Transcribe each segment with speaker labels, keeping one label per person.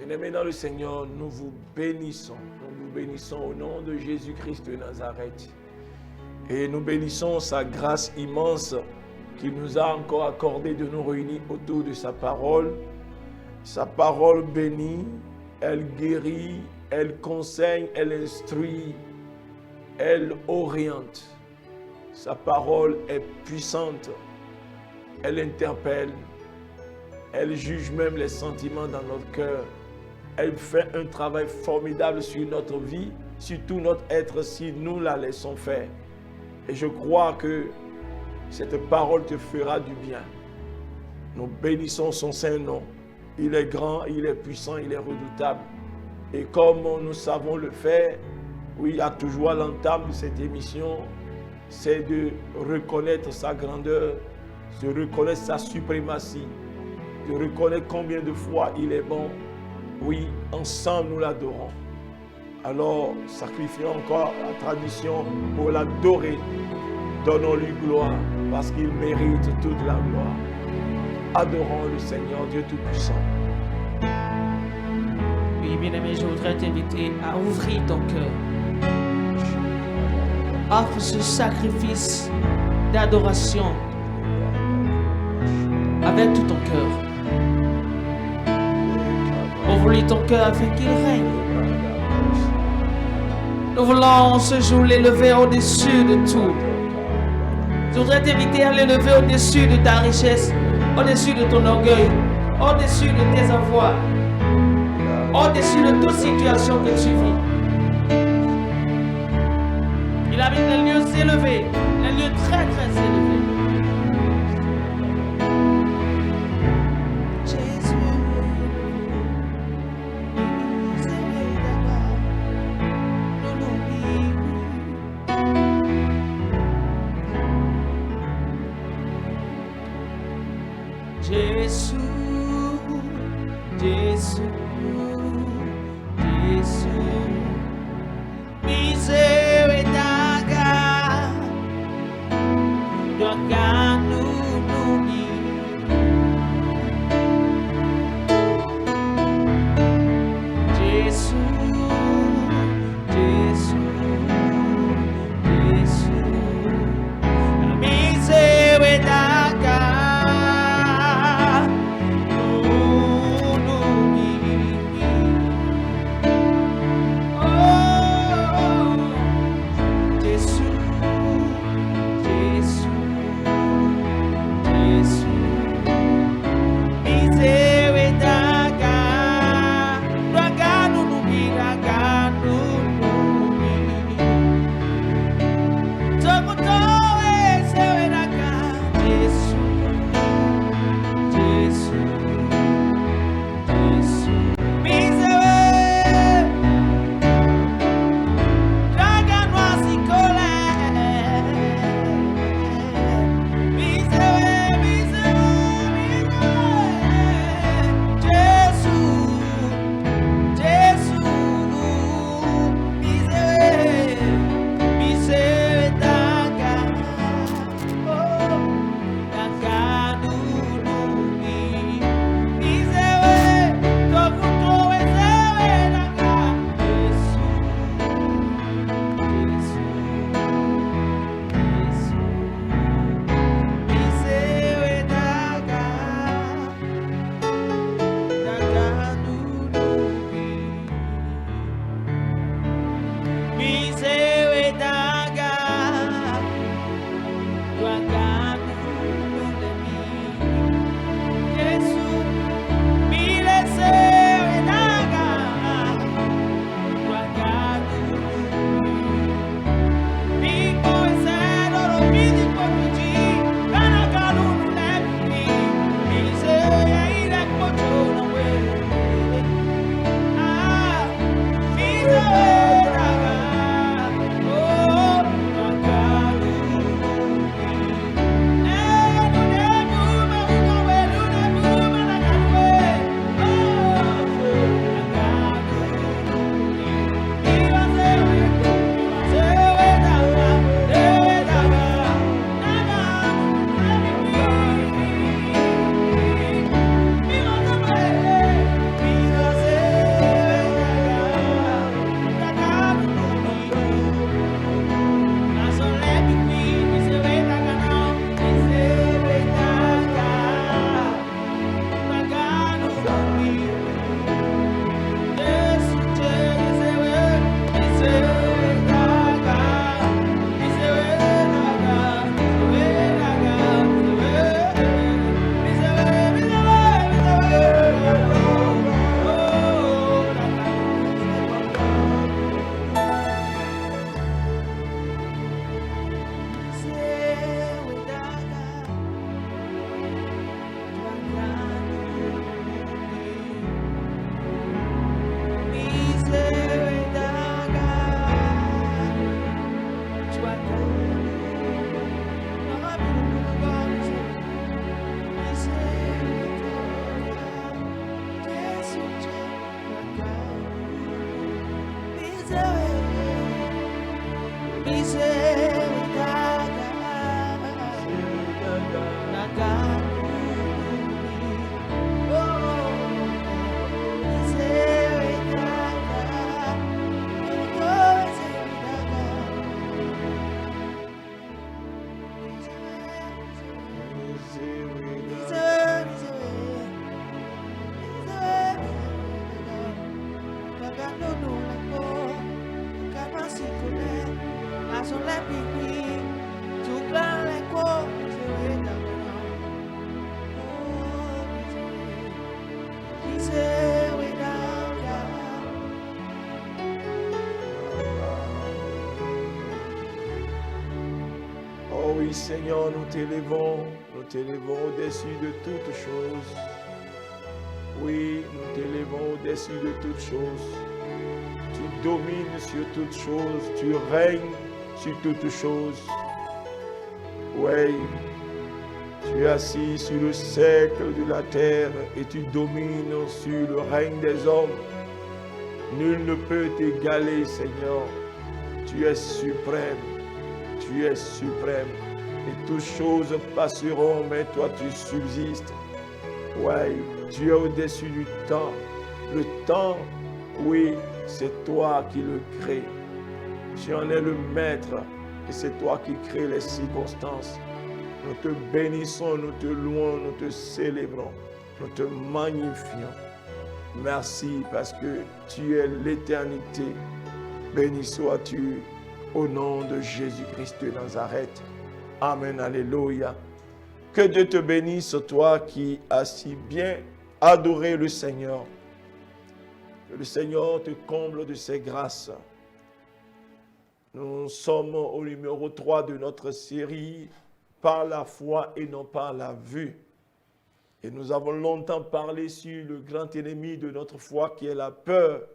Speaker 1: Bien-aimés dans le Seigneur, nous vous bénissons. Nous vous bénissons au nom de Jésus-Christ de Nazareth. Et nous bénissons sa grâce immense qu'il nous a encore accordé de nous réunir autour de sa parole. Sa parole bénit, elle guérit, elle conseille, elle instruit, elle oriente. Sa parole est puissante, elle interpelle, elle juge même les sentiments dans notre cœur. Elle fait un travail formidable sur notre vie, sur tout notre être, si nous la laissons faire. Et je crois que cette parole te fera du bien. Nous bénissons son Saint-Nom. Il est grand, il est puissant, il est redoutable. Et comme nous savons le faire, oui, à toujours à l'entame de cette émission, c'est de reconnaître sa grandeur, de reconnaître sa suprématie, de reconnaître combien de fois il est bon. Oui, ensemble nous l'adorons. Alors, sacrifions encore la tradition pour l'adorer. Donnons-lui gloire parce qu'il mérite toute la gloire. Adorons le Seigneur Dieu Tout-Puissant.
Speaker 2: Oui, bien-aimé, je voudrais t'inviter à ouvrir ton cœur. Offre ce sacrifice d'adoration avec tout ton cœur. Ouvre-lui ton cœur afin qu'il règne. Nous voulons ce jour l'élever au-dessus de tout. Je voudrais t'inviter à l'élever au-dessus de ta richesse, au-dessus de ton orgueil, au-dessus de tes avoirs, au-dessus de toute situation que tu vis. Il habite les lieux élevés, les lieux très très élevés. Jésus, Jésus, Jésus, miséricorde, regarde-nous, Jésus, Jésus, Jésus, miséricorde.
Speaker 1: Oui, Seigneur, nous t'élevons au-dessus de toutes choses. Oui, nous t'élevons au-dessus de toutes choses. Tu domines sur toutes choses, tu règnes sur toutes choses. Oui, tu es assis sur le cercle de la terre et tu domines sur le règne des hommes. Nul ne peut t'égaler, Seigneur. Tu es suprême. Tu es suprême. Et toutes choses passeront, mais toi tu subsistes. Oui, tu es au-dessus du temps. Le temps, oui, c'est toi qui le crées. Tu en es le maître et c'est toi qui crées les circonstances. Nous te bénissons, nous te louons, nous te célébrons, nous te magnifions. Merci parce que tu es l'éternité. Béni sois-tu au nom de Jésus-Christ de Nazareth. Amen, alléluia. Que Dieu te bénisse, toi qui as si bien adoré le Seigneur. Que le Seigneur te comble de ses grâces. Nous sommes au numéro 3 de notre série « Par la foi et non par la vue ». Et nous avons longtemps parlé sur le grand ennemi de notre foi qui est la peur.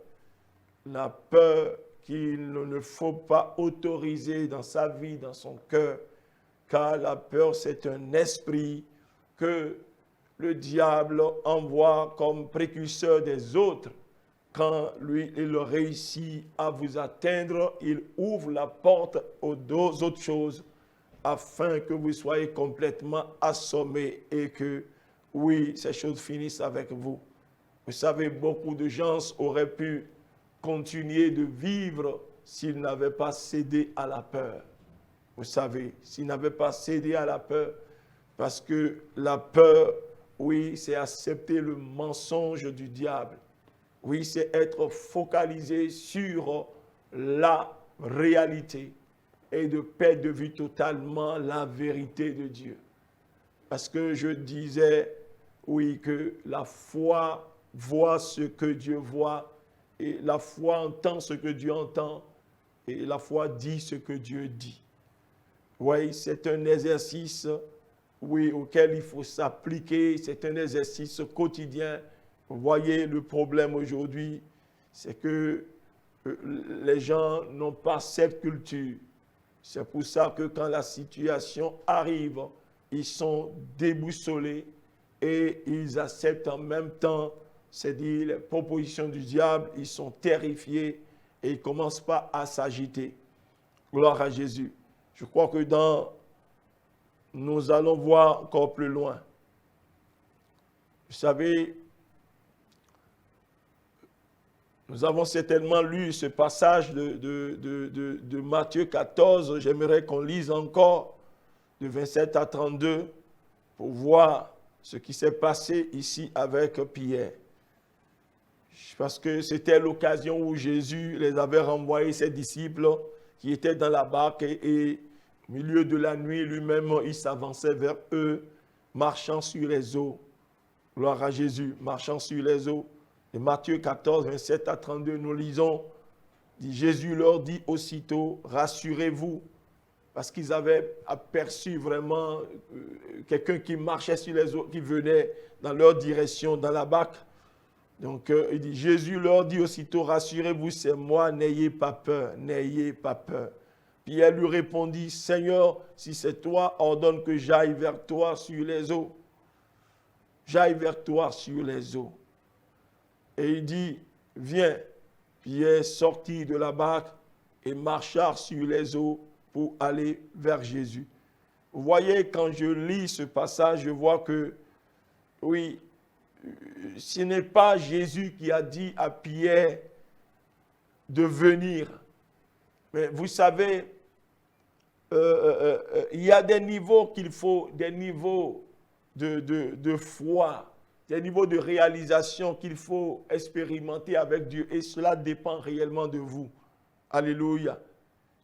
Speaker 1: La peur qu'il ne faut pas autoriser dans sa vie, dans son cœur. Car la peur, c'est un esprit que le diable envoie comme précurseur des autres. Quand lui, il réussit à vous atteindre, il ouvre la porte aux deux autres choses afin que vous soyez complètement assommés et que, oui, ces choses finissent avec vous. Vous savez, beaucoup de gens auraient pu continuer de vivre s'ils n'avaient pas cédé à la peur. Vous savez, s'ils n'avaient pas cédé à la peur, parce que la peur, oui, c'est accepter le mensonge du diable. Oui, c'est être focalisé sur la réalité et de perdre de vue totalement la vérité de Dieu. Parce que je disais, oui, que la foi voit ce que Dieu voit et la foi entend ce que Dieu entend et la foi dit ce que Dieu dit. Oui, c'est un exercice, oui, auquel il faut s'appliquer, c'est un exercice quotidien. Vous voyez, le problème aujourd'hui, c'est que les gens n'ont pas cette culture. C'est pour ça que quand la situation arrive, ils sont déboussolés et ils acceptent en même temps, c'est-à-dire les propositions du diable, ils sont terrifiés et ils ne commencent pas à s'agiter. Gloire à Jésus. Je crois que nous allons voir encore plus loin. Vous savez, nous avons certainement lu ce passage de Matthieu 14. J'aimerais qu'on lise encore de 27 à 32 pour voir ce qui s'est passé ici avec Pierre. Parce que c'était l'occasion où Jésus les avait renvoyés, ses disciples qui étaient dans la barque et au milieu de la nuit, lui-même, il s'avançait vers eux, marchant sur les eaux. Gloire à Jésus, marchant sur les eaux. Et Matthieu 14, 27 à 32, nous lisons, Jésus leur dit aussitôt, rassurez-vous, parce qu'ils avaient aperçu vraiment quelqu'un qui marchait sur les eaux, qui venait dans leur direction, dans la barque. Donc, il dit, Jésus leur dit aussitôt, rassurez-vous, c'est moi, n'ayez pas peur, n'ayez pas peur. Pierre lui répondit, Seigneur, si c'est toi, ordonne que j'aille vers toi sur les eaux. J'aille vers toi sur les eaux. Et il dit, viens. Pierre sortit de la barque et marcha sur les eaux pour aller vers Jésus. Vous voyez, quand je lis ce passage, je vois que, oui, ce n'est pas Jésus qui a dit à Pierre de venir. Mais vous savez, il y a des niveaux qu'il faut, des niveaux de foi, des niveaux de réalisation qu'il faut expérimenter avec Dieu. Et cela dépend réellement de vous. Alléluia.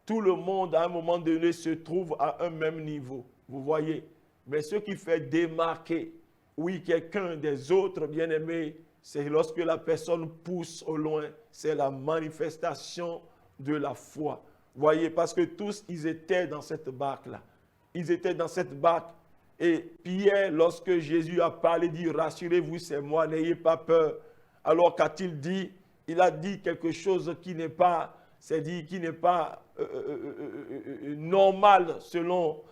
Speaker 1: Tout le monde, à un moment donné, se trouve à un même niveau. Vous voyez. Mais ce qui fait démarquer, oui, quelqu'un des autres, bien-aimés, c'est lorsque la personne pousse au loin. C'est la manifestation de la foi. Vous voyez, parce que tous, ils étaient dans cette barque-là. ils étaient dans cette barque. Et Pierre, lorsque Jésus a parlé, dit, rassurez-vous, c'est moi, n'ayez pas peur. Alors qu'a-t-il dit? Il a dit quelque chose qui n'est pas, normal selon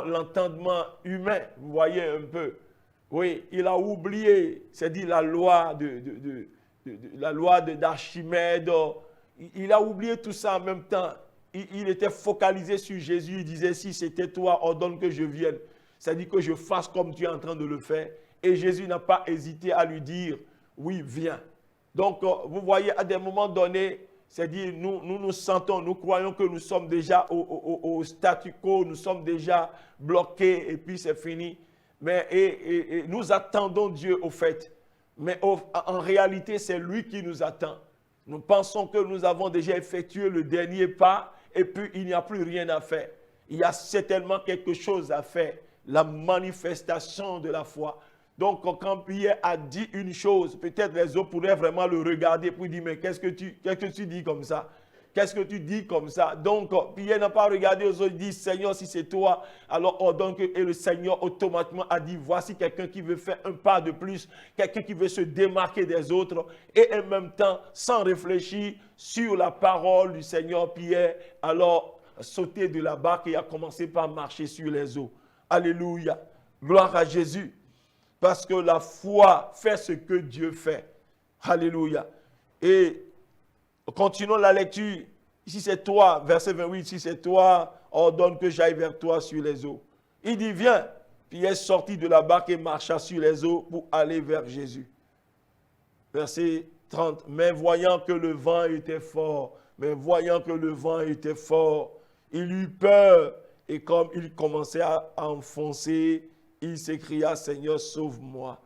Speaker 1: l'entendement humain. Vous voyez un peu. Oui, il a oublié, c'est-à-dire la loi d'Archimède. Il a oublié tout ça en même temps. Il était focalisé sur Jésus. Il disait, si c'était toi, ordonne que je vienne. C'est-à-dire que je fasse comme tu es en train de le faire. Et Jésus n'a pas hésité à lui dire, oui, viens. Donc, vous voyez, à des moments donnés, c'est-à-dire nous sentons, nous croyons que nous sommes déjà au statu quo, nous sommes déjà bloqués et puis c'est fini. Mais et nous attendons Dieu au fait. Mais en réalité, c'est lui qui nous attend. Nous pensons que nous avons déjà effectué le dernier pas et puis il n'y a plus rien à faire. Il y a certainement quelque chose à faire. La manifestation de la foi. Donc, quand Pierre a dit une chose, peut-être les autres pourraient vraiment le regarder pour dire, mais qu'est-ce que tu dis comme ça? Qu'est-ce que tu dis comme ça? Donc, Pierre n'a pas regardé aux autres, il dit, Seigneur, si c'est toi, alors ordonne que... Et le Seigneur automatiquement a dit, voici quelqu'un qui veut faire un pas de plus, quelqu'un qui veut se démarquer des autres, et en même temps, sans réfléchir sur la parole du Seigneur, Pierre, alors, sauté de la barque et a commencé par marcher sur les eaux. Alléluia. Gloire à Jésus. Parce que la foi fait ce que Dieu fait. Alléluia. Et continuons la lecture. Ici c'est toi, verset 28, si c'est toi, ordonne que j'aille vers toi sur les eaux. Il dit, viens. Puis il est sorti de la barque et marcha sur les eaux pour aller vers Jésus. Verset 30. Mais voyant que le vent était fort, il eut peur. Et comme il commençait à enfoncer, il s'écria, Seigneur, sauve-moi.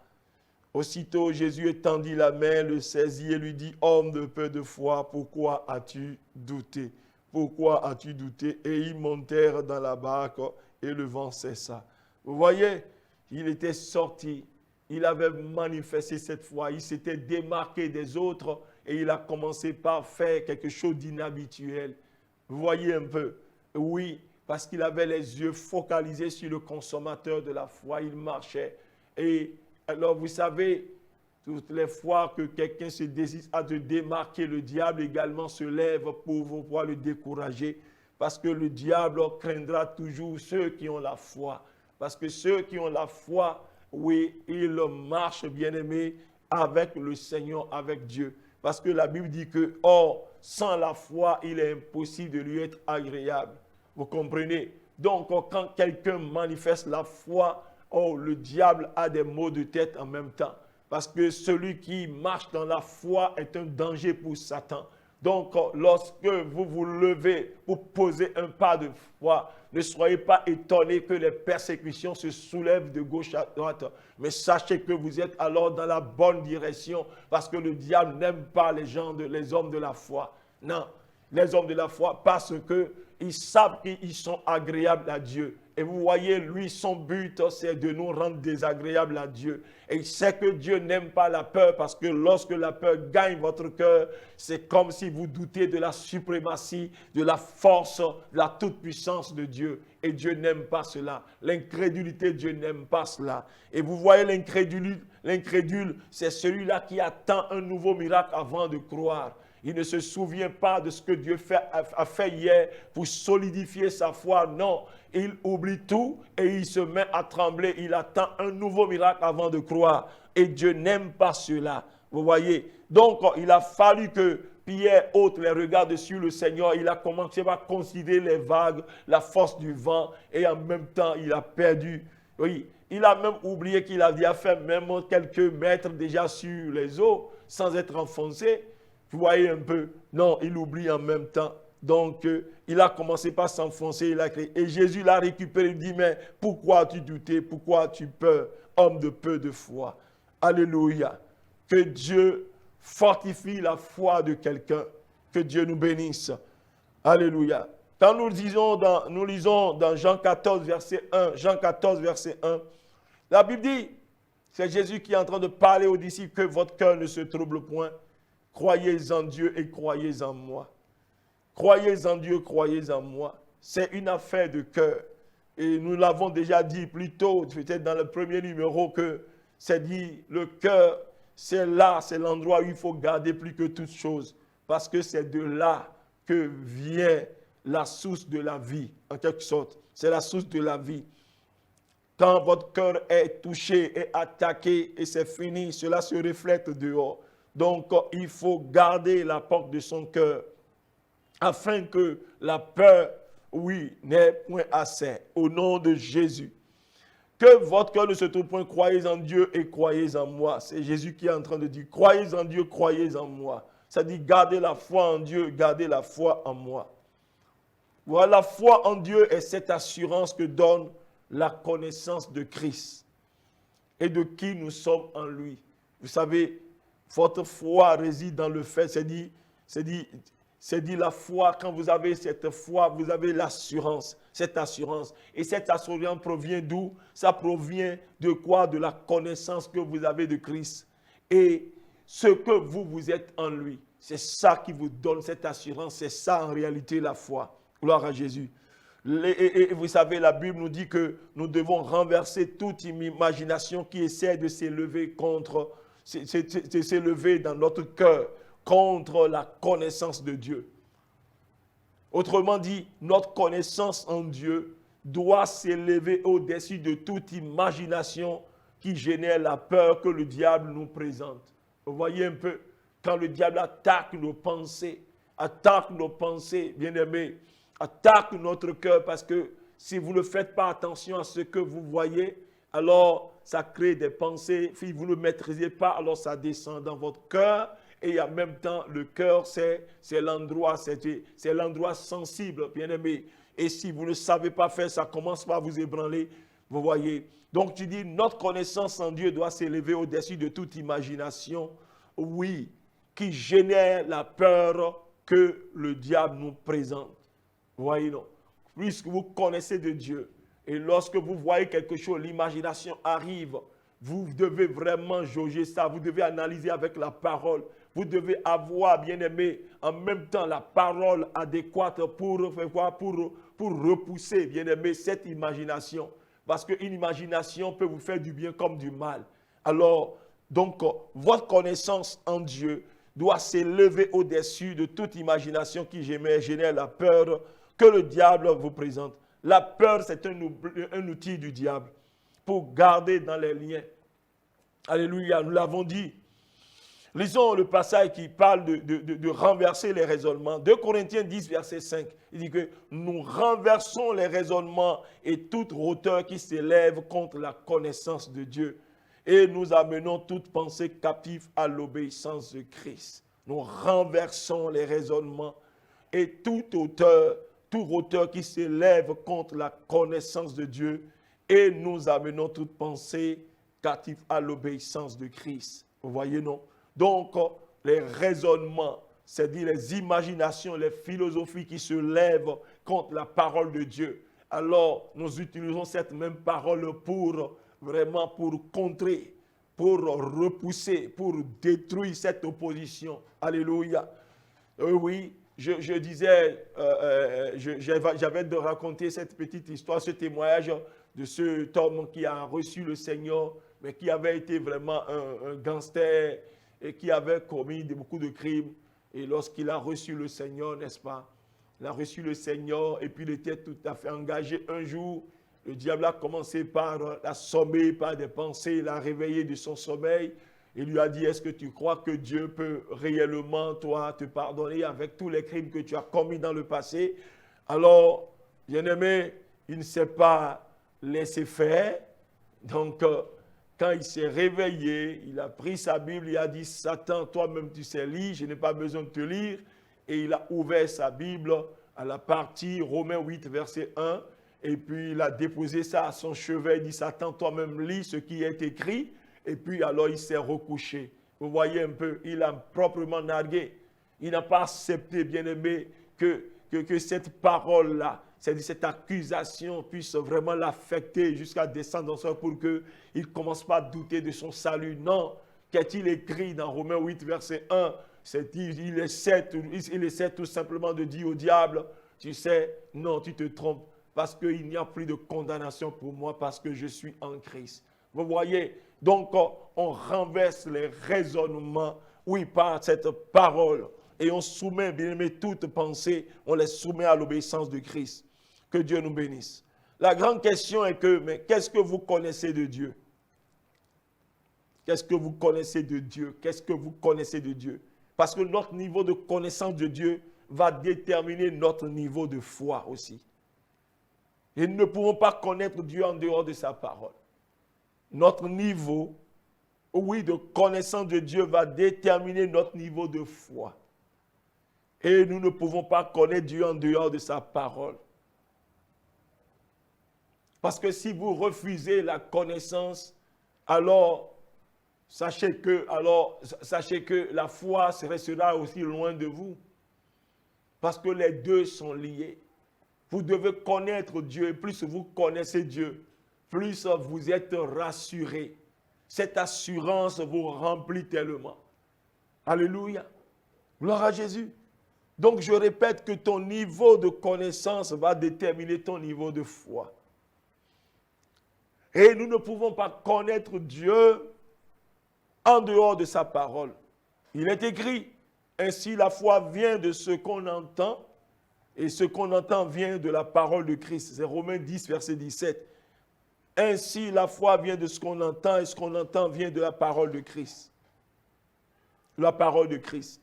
Speaker 1: Aussitôt, Jésus étendit la main, le saisit et lui dit, homme de peu de foi, pourquoi as-tu douté? Pourquoi as-tu douté? Et ils montèrent dans la barque et le vent cessa. Vous voyez, il était sorti, il avait manifesté cette foi, il s'était démarqué des autres et il a commencé par faire quelque chose d'inhabituel. Vous voyez un peu? Oui. Parce qu'il avait les yeux focalisés sur le consommateur de la foi, il marchait. Et alors, vous savez, toutes les fois que quelqu'un se décide à te démarquer, le diable également se lève pour pouvoir le décourager. Parce que le diable craindra toujours ceux qui ont la foi. Parce que ceux qui ont la foi, oui, ils marchent, bien-aimés, avec le Seigneur, avec Dieu. Parce que la Bible dit que, or, sans la foi, il est impossible de lui être agréable. Vous comprenez? Donc, quand quelqu'un manifeste la foi, le diable a des maux de tête en même temps. Parce que celui qui marche dans la foi est un danger pour Satan. Donc, lorsque vous vous levez pour poser un pas de foi, ne soyez pas étonnés que les persécutions se soulèvent de gauche à droite. Mais sachez que vous êtes alors dans la bonne direction parce que le diable n'aime pas les hommes de la foi. Non, les hommes de la foi parce qu'ils savent qu'ils sont agréables à Dieu. Et vous voyez, lui, son but, c'est de nous rendre désagréables à Dieu. Et il sait que Dieu n'aime pas la peur parce que lorsque la peur gagne votre cœur, c'est comme si vous doutez de la suprématie, de la force, de la toute-puissance de Dieu. Et Dieu n'aime pas cela. L'incrédulité, Dieu n'aime pas cela. Et vous voyez, l'incrédule, c'est celui-là qui attend un nouveau miracle avant de croire. Il ne se souvient pas de ce que Dieu a fait hier pour solidifier sa foi. Non, il oublie tout et il se met à trembler. Il attend un nouveau miracle avant de croire. Et Dieu n'aime pas cela. Vous voyez? Donc, il a fallu que Pierre ôte les regards sur le Seigneur. Il a commencé à considérer les vagues, la force du vent. Et en même temps, il a perdu. Oui, il a même oublié qu'il avait fait même quelques mètres déjà sur les eaux sans être enfoncé. Vous voyez un peu? Non, il oublie en même temps. Donc, il a commencé par s'enfoncer, il a crié. Et Jésus l'a récupéré, il dit, mais pourquoi as-tu douté? Pourquoi as-tu peur, homme de peu de foi? Alléluia. Que Dieu fortifie la foi de quelqu'un. Que Dieu nous bénisse. Alléluia. Quand nous lisons dans Jean 14, verset 1, la Bible dit, c'est Jésus qui est en train de parler aux disciples, que votre cœur ne se trouble point. Croyez en Dieu et croyez en moi. Croyez en Dieu, croyez en moi. C'est une affaire de cœur. Et nous l'avons déjà dit plus tôt, peut-être dans le premier numéro, que c'est dit, le cœur, c'est là, c'est l'endroit où il faut garder plus que toute chose. Parce que c'est de là que vient la source de la vie, en quelque sorte. C'est la source de la vie. Quand votre cœur est touché, est attaqué et c'est fini, cela se reflète dehors. Donc, il faut garder la porte de son cœur afin que la peur, oui, n'ait point assez. Au nom de Jésus. Que votre cœur ne se trouve point, croyez en Dieu et croyez en moi. C'est Jésus qui est en train de dire, croyez en Dieu, croyez en moi. Ça dit, gardez la foi en Dieu, gardez la foi en moi. Voilà, la foi en Dieu est cette assurance que donne la connaissance de Christ et de qui nous sommes en lui. Vous savez, votre foi réside dans le fait, c'est dit la foi, quand vous avez cette foi, vous avez l'assurance, cette assurance. Et cette assurance provient d'où? Ça provient de quoi? De la connaissance que vous avez de Christ. Et ce que vous êtes en lui. C'est ça qui vous donne cette assurance, c'est ça en réalité la foi. Gloire à Jésus. Et vous savez, la Bible nous dit que nous devons renverser toute imagination qui essaie de s'élever contre, s'élever dans notre cœur contre la connaissance de Dieu. Autrement dit, notre connaissance en Dieu doit s'élever au-dessus de toute imagination qui génère la peur que le diable nous présente. Vous voyez un peu, quand le diable attaque nos pensées, bien-aimés, attaque notre cœur, parce que si vous ne faites pas attention à ce que vous voyez, alors ça crée des pensées. Si vous ne le maîtrisez pas, alors ça descend dans votre cœur. Et en même temps, le cœur, c'est l'endroit sensible, bien-aimé. Et si vous ne savez pas faire, ça commence par vous ébranler. Vous voyez. Donc tu dis, notre connaissance en Dieu doit s'élever au-dessus de toute imagination, oui, qui génère la peur que le diable nous présente. Vous voyez, non? Puisque vous connaissez de Dieu, et lorsque vous voyez quelque chose, l'imagination arrive, vous devez vraiment jauger ça, vous devez analyser avec la parole, vous devez avoir, bien aimé, en même temps la parole adéquate pour repousser, bien aimé, cette imagination. Parce qu'une imagination peut vous faire du bien comme du mal. Alors, donc, votre connaissance en Dieu doit s'élever au-dessus de toute imagination qui génère la peur que le diable vous présente. La peur, c'est un outil du diable pour garder dans les liens. Alléluia, nous l'avons dit. Lisons le passage qui parle de renverser les raisonnements. 2 Corinthiens 10, verset 5. Il dit que nous renversons les raisonnements et toute hauteur qui s'élève contre la connaissance de Dieu. Et nous amenons toute pensée captive à l'obéissance de Christ. Nous renversons les raisonnements et toute hauteur qui s'élève contre la connaissance de Dieu. Et nous amenons toute pensée captive à l'obéissance de Christ. Vous voyez, non? Donc, les raisonnements, c'est-à-dire les imaginations, les philosophies qui se lèvent contre la parole de Dieu. Alors, nous utilisons cette même parole pour contrer, pour repousser, pour détruire cette opposition. Alléluia. Oui, je disais, j'avais de raconter cette petite histoire, ce témoignage de cet homme qui a reçu le Seigneur, mais qui avait été vraiment un gangster et qui avait commis beaucoup de crimes. Et lorsqu'il a reçu le Seigneur, n'est-ce pas? Il a reçu le Seigneur et puis il était tout à fait engagé. Un jour, le diable a commencé par l'assommer par des pensées, il l'a réveillé de son sommeil. Il lui a dit, est-ce que tu crois que Dieu peut réellement, toi, te pardonner avec tous les crimes que tu as commis dans le passé? Alors, bien-aimé, il ne s'est pas laissé faire. Donc, quand il s'est réveillé, il a pris sa Bible, il a dit, Satan, toi-même tu sais lire, je n'ai pas besoin de te lire. Et il a ouvert sa Bible à la partie Romains 8, verset 1. Et puis il a déposé ça à son chevet, il dit, Satan, toi-même lis ce qui est écrit. Et puis alors il s'est recouché. Vous voyez un peu, il a proprement nargué. Il n'a pas accepté, bien-aimé, que cette parole-là, c'est-à-dire cette accusation puisse vraiment l'affecter jusqu'à descendre dans son cœur pour qu'il ne commence pas à douter de son salut. Non, qu'est-il écrit dans Romains 8, verset 1? Il essaie tout simplement de dire au diable, tu sais, non, tu te trompes. parce qu'il n'y a plus de condamnation pour moi, parce que je suis en Christ. Vous voyez, donc on renverse les raisonnements, oui, par cette parole, et on soumet, bien aimé, toute pensée, on les soumet à l'obéissance de Christ. Que Dieu nous bénisse. La grande question est que, mais qu'est-ce que vous connaissez de Dieu? Qu'est-ce que vous connaissez de Dieu? Qu'est-ce que vous connaissez de Dieu? Parce que notre niveau de connaissance de Dieu va déterminer notre niveau de foi aussi. Et nous ne pouvons pas connaître Dieu en dehors de sa parole. Notre niveau, oui, de connaissance de Dieu va déterminer notre niveau de foi. Et nous ne pouvons pas connaître Dieu en dehors de sa parole. Parce que si vous refusez la connaissance, alors sachez que la foi restera aussi loin de vous. Parce que les deux sont liés. Vous devez connaître Dieu. Et plus vous connaissez Dieu, plus vous êtes rassurés. Cette assurance vous remplit tellement. Alléluia. Gloire à Jésus. Donc je répète que ton niveau de connaissance va déterminer ton niveau de foi. Et nous ne pouvons pas connaître Dieu en dehors de sa parole. Il est écrit, ainsi la foi vient de ce qu'on entend, et ce qu'on entend vient de la parole de Christ. C'est Romains 10, verset 17. Ainsi la foi vient de ce qu'on entend, et ce qu'on entend vient de la parole de Christ. La parole de Christ.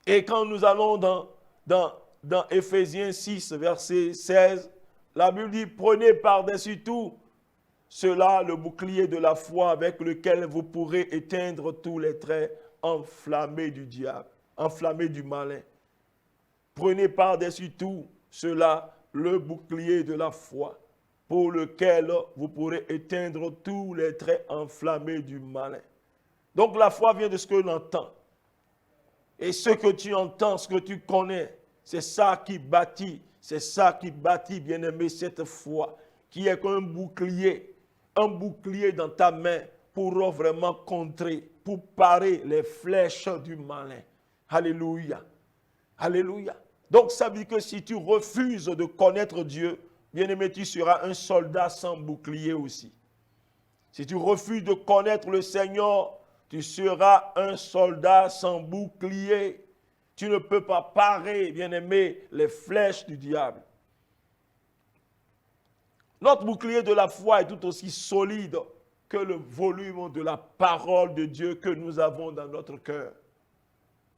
Speaker 1: Et quand nous allons dans Éphésiens 6, verset 16, la Bible dit, prenez par-dessus tout cela le bouclier de la foi avec lequel vous pourrez éteindre tous les traits enflammés du diable, enflammés du malin. Prenez par-dessus tout cela le bouclier de la foi pour lequel vous pourrez éteindre tous les traits enflammés du malin. Donc la foi vient de ce que l'on entend. Et ce que tu entends, ce que tu connais, c'est ça qui bâtit, bien aimé, cette foi, qui est comme un bouclier dans ta main pour vraiment contrer, pour parer les flèches du malin. Alléluia. Alléluia. Donc ça veut dire que si tu refuses de connaître Dieu, bien aimé, tu seras un soldat sans bouclier aussi. Si tu refuses de connaître le Seigneur, tu seras un soldat sans bouclier. Tu ne peux pas parer, bien-aimé, les flèches du diable. Notre bouclier de la foi est tout aussi solide que le volume de la parole de Dieu que nous avons dans notre cœur.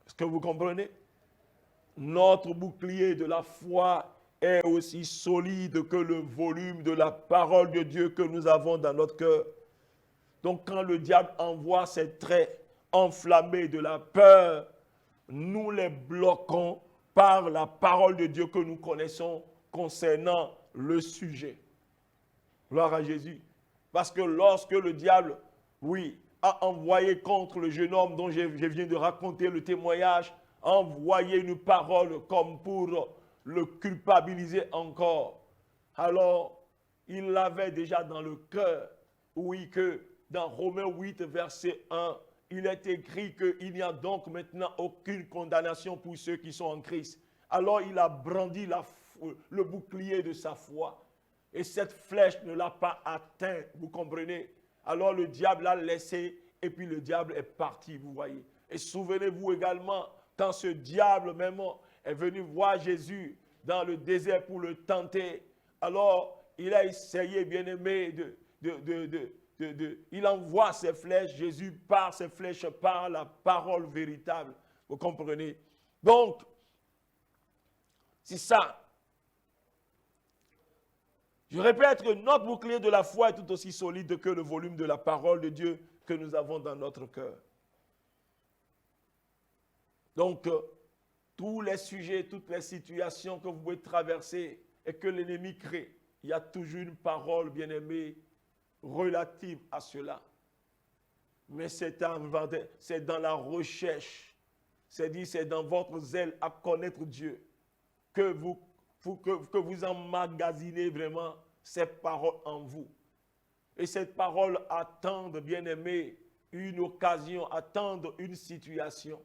Speaker 1: Est-ce que vous comprenez? Notre bouclier de la foi est aussi solide que le volume de la parole de Dieu que nous avons dans notre cœur. Donc quand le diable envoie ses traits enflammés de la peur, nous les bloquons par la parole de Dieu que nous connaissons concernant le sujet. Gloire à Jésus. Parce que lorsque le diable, oui, a envoyé contre le jeune homme dont je viens de raconter le témoignage, a envoyé une parole comme pour le culpabiliser encore. Alors, il l'avait déjà dans le cœur, oui, que dans Romains 8, verset 1, il est écrit qu'il n'y a donc maintenant aucune condamnation pour ceux qui sont en Christ. Alors il a brandi le bouclier de sa foi. Et cette flèche ne l'a pas atteint, vous comprenez? Alors le diable l'a laissé et puis le diable est parti, vous voyez. Et souvenez-vous également, quand ce diable même est venu voir Jésus dans le désert pour le tenter, alors il a essayé, bien aimé, il envoie ses flèches, Jésus par ses flèches, par la parole véritable. Vous comprenez? Donc, c'est ça. Je répète que notre bouclier de la foi est tout aussi solide que le volume de la parole de Dieu que nous avons dans notre cœur. Donc, tous les sujets, toutes les situations que vous pouvez traverser et que l'ennemi crée, il y a toujours une parole, bien-aimée, relative à cela. Mais c'est dans la recherche, c'est dans votre zèle à connaître Dieu que vous emmagasinez vraiment ces paroles en vous. Et cette parole attend, bien-aimé, une occasion, attendre une situation.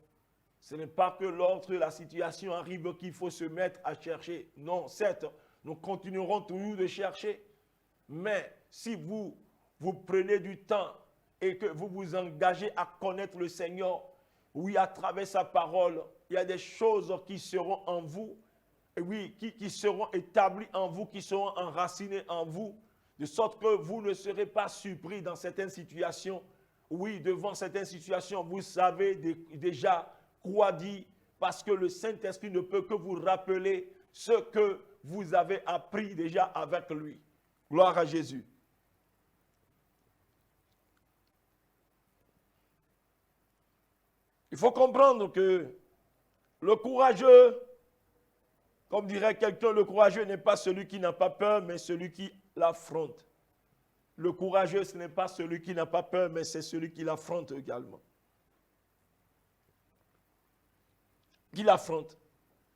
Speaker 1: Ce n'est pas que lorsque la situation arrive qu'il faut se mettre à chercher. Non, certes, nous continuerons toujours de chercher. Mais si vous prenez du temps et que vous vous engagez à connaître le Seigneur, oui, à travers sa parole, il y a des choses qui seront en vous, et oui, qui seront établies en vous, qui seront enracinées en vous, de sorte que vous ne serez pas surpris dans certaines situations. Oui, devant certaines situations, vous savez déjà quoi dire, parce que le Saint-Esprit ne peut que vous rappeler ce que vous avez appris déjà avec lui. Gloire à Jésus. Il faut comprendre que le courageux, comme dirait quelqu'un, le courageux n'est pas celui qui n'a pas peur, mais celui qui l'affronte. Le courageux, ce n'est pas celui qui n'a pas peur, mais c'est celui qui l'affronte également. Qui l'affronte.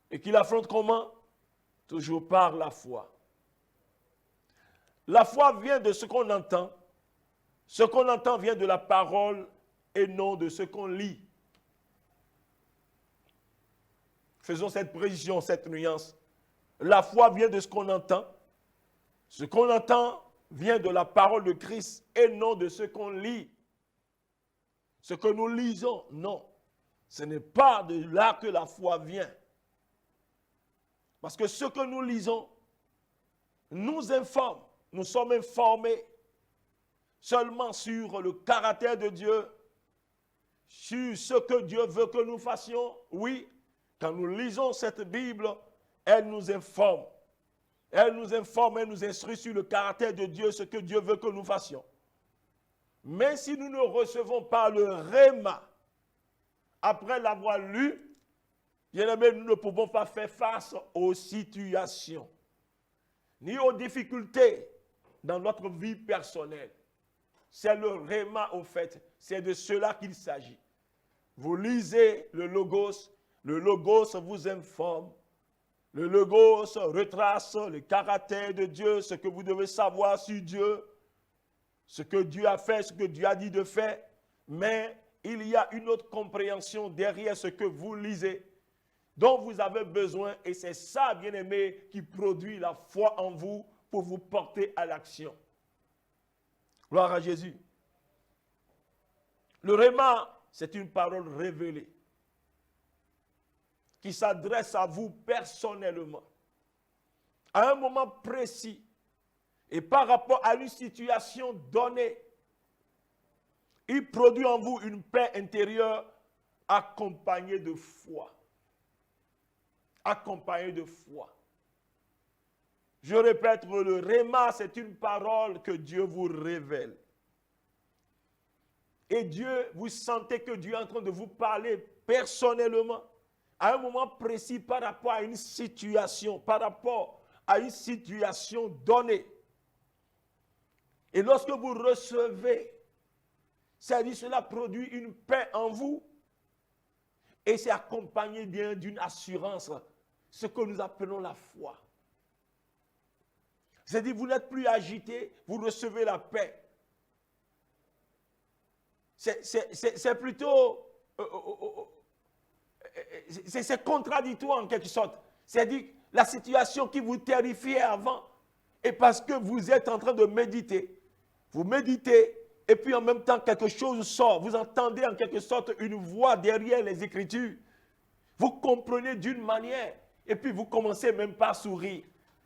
Speaker 1: Et qui l'affronte comment? Toujours par la foi. La foi vient de ce qu'on entend. Ce qu'on entend vient de la parole et non de ce qu'on lit. Faisons cette précision, cette nuance. La foi vient de ce qu'on entend. Ce qu'on entend vient de la parole de Christ et non de ce qu'on lit. Ce que nous lisons, non. Ce n'est pas de là que la foi vient. Parce que ce que nous lisons nous informe. Nous sommes informés seulement sur le caractère de Dieu, sur ce que Dieu veut que nous fassions. Oui, quand nous lisons cette Bible, elle nous informe. Elle nous informe, elle nous instruit sur le caractère de Dieu, ce que Dieu veut que nous fassions. Mais si nous ne recevons pas le réma, après l'avoir lu, bien aimé, nous ne pouvons pas faire face aux situations, ni aux difficultés dans notre vie personnelle. C'est le réma au fait, c'est de cela qu'il s'agit. Vous lisez le Logos vous informe, le Logos retrace le caractère de Dieu, ce que vous devez savoir sur Dieu, ce que Dieu a fait, ce que Dieu a dit de faire, mais il y a une autre compréhension derrière ce que vous lisez, dont vous avez besoin, et c'est ça, bien-aimé, qui produit la foi en vous pour vous porter à l'action. Gloire à Jésus. Le réma, c'est une parole révélée qui s'adresse à vous personnellement, à un moment précis, et par rapport à une situation donnée. Il produit en vous une paix intérieure accompagnée de foi. Accompagnée de foi. Je répète, le réma, c'est une parole que Dieu vous révèle. Et Dieu, vous sentez que Dieu est en train de vous parler personnellement, à un moment précis par rapport à une situation, donnée. Et lorsque vous recevez, c'est-à-dire cela produit une paix en vous, et c'est accompagné bien d'une assurance, ce que nous appelons la foi. C'est-à-dire vous n'êtes plus agité, vous recevez la paix. C'est plutôt... c'est contradictoire en quelque sorte. C'est-à-dire la situation qui vous terrifiait avant, et parce que vous êtes en train de méditer, vous méditez, et puis en même temps quelque chose sort, vous entendez en quelque sorte une voix derrière les Écritures, vous comprenez d'une manière, et puis vous commencez même par sourire.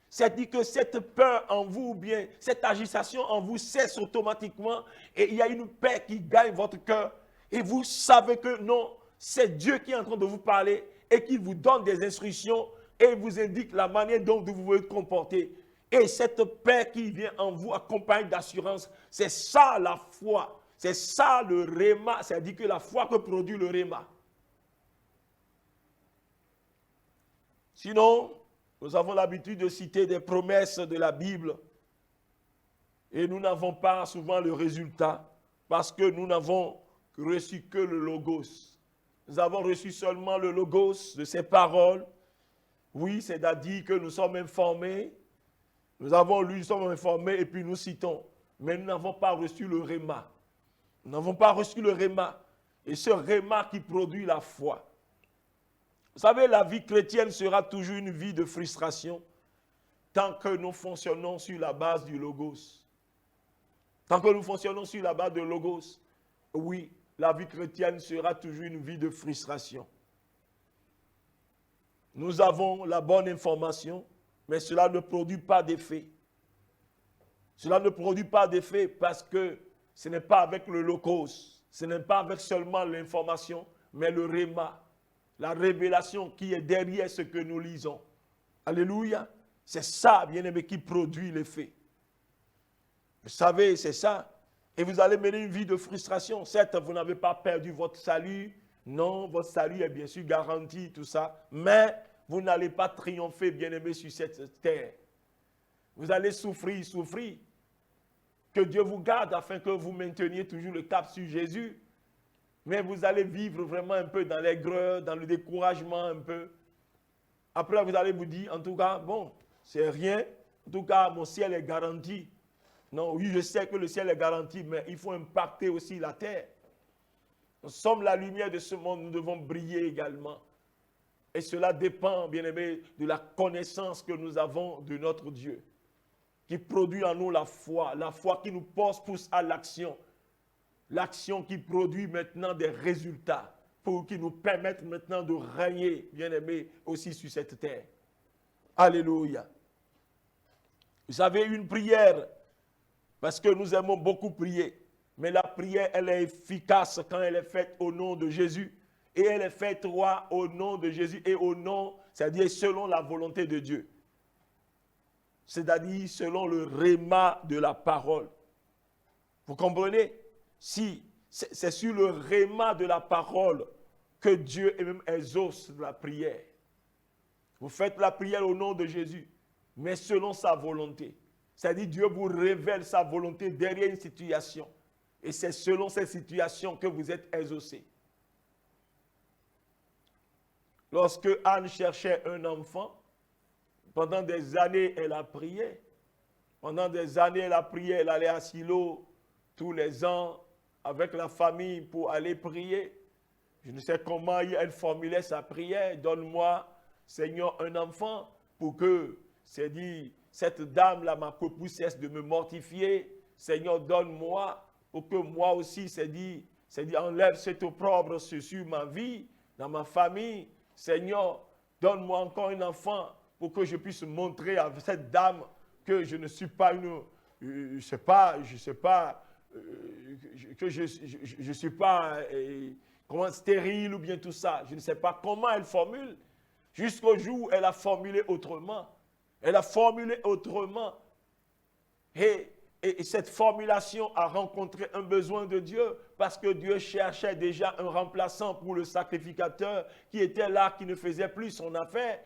Speaker 1: C'est-à-dire que cette peur en vous, ou bien cette agitation en vous cesse automatiquement, et il y a une paix qui gagne votre cœur, et vous savez que non, c'est Dieu qui est en train de vous parler, et qui vous donne des instructions, et vous indique la manière dont vous vous comporter. Et cette paix qui vient en vous accompagne d'assurance, c'est ça la foi, c'est ça le réma, c'est-à-dire que la foi que produit le réma. Sinon, nous avons l'habitude de citer des promesses de la Bible et nous n'avons pas souvent le résultat parce que nous n'avons reçu que le Logos. Nous avons reçu seulement le Logos de ces paroles. Oui, c'est-à-dire que nous sommes informés, nous avons lu, nous sommes informés et puis nous citons. Mais nous n'avons pas reçu le réma. Nous n'avons pas reçu le réma. Et ce réma qui produit la foi. Vous savez, la vie chrétienne sera toujours une vie de frustration tant que nous fonctionnons sur la base du Logos. Tant que nous fonctionnons sur la base du Logos, oui, la vie chrétienne sera toujours une vie de frustration. Nous avons la bonne information, mais cela ne produit pas d'effet. Cela ne produit pas d'effet parce que ce n'est pas avec le Logos, ce n'est pas avec seulement l'information, mais le Réma, la révélation qui est derrière ce que nous lisons. Alléluia. C'est ça, bien-aimé, qui produit l'effet. Vous savez, c'est ça. Et vous allez mener une vie de frustration. Certes, vous n'avez pas perdu votre salut. Non, votre salut est bien sûr garanti, tout ça. Mais vous n'allez pas triompher, bien-aimé, sur cette terre. Vous allez souffrir. Que Dieu vous garde afin que vous mainteniez toujours le cap sur Jésus. Mais vous allez vivre vraiment un peu dans l'aigreur, dans le découragement un peu. Après, vous allez vous dire, en tout cas, bon, c'est rien. En tout cas, mon ciel est garanti. Non, oui, je sais que le ciel est garanti, mais il faut impacter aussi la terre. Nous sommes la lumière de ce monde, nous devons briller également. Et cela dépend, bien aimé, de la connaissance que nous avons de notre Dieu, qui produit en nous la foi qui nous pousse à l'action. L'action qui produit maintenant des résultats, qui nous permettent maintenant de régner, bien aimé, aussi sur cette terre. Alléluia. Vous savez, une prière, parce que nous aimons beaucoup prier, mais la prière, elle est efficace quand elle est faite au nom de Jésus. Et elle est faite au nom de Jésus et au nom, c'est-à-dire selon la volonté de Dieu. C'est-à-dire selon le réma de la parole. Vous comprenez? Si c'est sur le réma de la parole que Dieu même exauce la prière. Vous faites la prière au nom de Jésus, mais selon sa volonté. C'est-à-dire Dieu vous révèle sa volonté derrière une situation. Et c'est selon cette situation que vous êtes exaucé. Lorsque Anne cherchait un enfant, pendant des années, elle a prié. Pendant des années, elle a prié, elle allait à Silo tous les ans avec la famille pour aller prier. Je ne sais comment elle formulait sa prière. Donne-moi, Seigneur, un enfant pour que, c'est dit, cette dame-là, ma coupouille, cesse de me mortifier. Seigneur, donne-moi pour que moi aussi, c'est dit, enlève cet opprobre sur ma vie, dans ma famille. Seigneur, donne-moi encore un enfant pour que je puisse montrer à cette dame que je ne suis pas que je suis pas stérile ou bien tout ça. Je ne sais pas comment elle formule. Jusqu'au jour où elle a formulé autrement. Elle a formulé autrement. Et cette formulation a rencontré un besoin de Dieu parce que Dieu cherchait déjà un remplaçant pour le sacrificateur qui était là, qui ne faisait plus son affaire.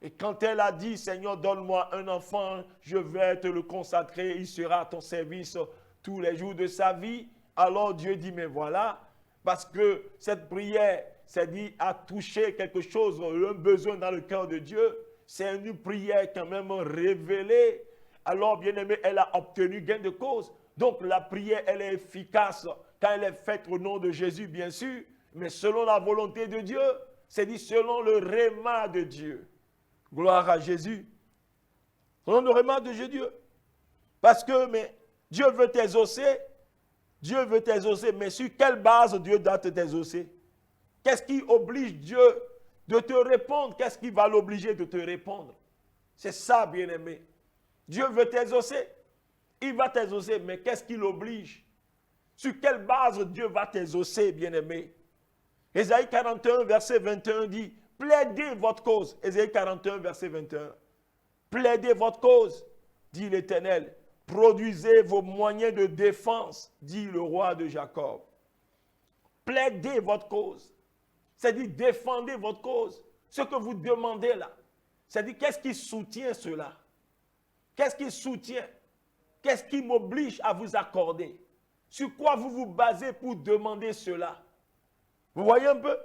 Speaker 1: Et quand elle a dit, Seigneur, donne-moi un enfant, je vais te le consacrer, il sera à ton service tous les jours de sa vie. Alors Dieu dit, mais voilà, parce que cette prière, c'est dit, a touché quelque chose, un besoin dans le cœur de Dieu. C'est une prière quand même révélée. Alors, bien aimé, elle a obtenu gain de cause. Donc, la prière, elle est efficace quand elle est faite au nom de Jésus, bien sûr, mais selon la volonté de Dieu, c'est dit selon le réma de Dieu. Gloire à Jésus. Selon le réma de Dieu. Parce que Dieu veut t'exaucer. Dieu veut t'exaucer, mais sur quelle base Dieu doit t'exaucer? Qu'est-ce qui oblige Dieu de te répondre? Qu'est-ce qui va l'obliger de te répondre? C'est ça, bien-aimé. Dieu veut t'exaucer. Il va t'exaucer, mais qu'est-ce qui l'oblige? Sur quelle base Dieu va t'exaucer, bien-aimé? Ésaïe 41, verset 21 dit, plaidez votre cause. Ésaïe 41, verset 21. Plaidez votre cause, dit l'Éternel. Produisez vos moyens de défense, dit le roi de Jacob. Plaidez votre cause. C'est-à-dire défendez votre cause. Ce que vous demandez là. C'est-à-dire qu'est-ce qui soutient cela? Qu'est-ce qui soutient? Qu'est-ce qui m'oblige à vous accorder? Sur quoi vous vous basez pour demander cela? Vous voyez un peu?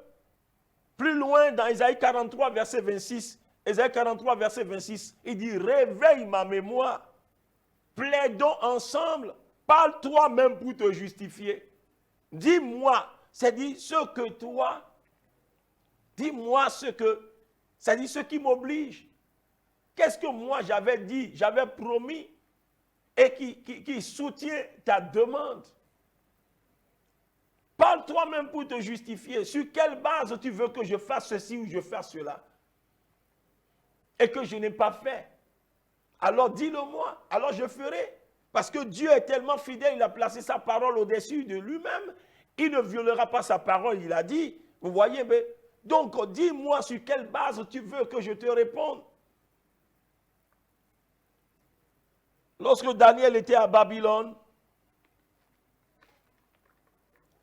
Speaker 1: Plus loin dans Ésaïe 43, verset 26, Ésaïe 43, verset 26, il dit, réveille ma mémoire, plaidons ensemble, parle toi-même pour te justifier. Dis-moi, c'est-à-dire ce que toi, Dis-moi ce qui m'oblige. Qu'est-ce que moi j'avais dit, j'avais promis et qui soutient ta demande. Parle toi-même pour te justifier. Sur quelle base tu veux que je fasse ceci ou je fasse cela? Et que je n'ai pas fait. Alors dis-le-moi, alors je ferai. Parce que Dieu est tellement fidèle, il a placé sa parole au-dessus de lui-même. Il ne violera pas sa parole, il a dit. Vous voyez, mais, donc dis-moi sur quelle base tu veux que je te réponde. Lorsque Daniel était à Babylone,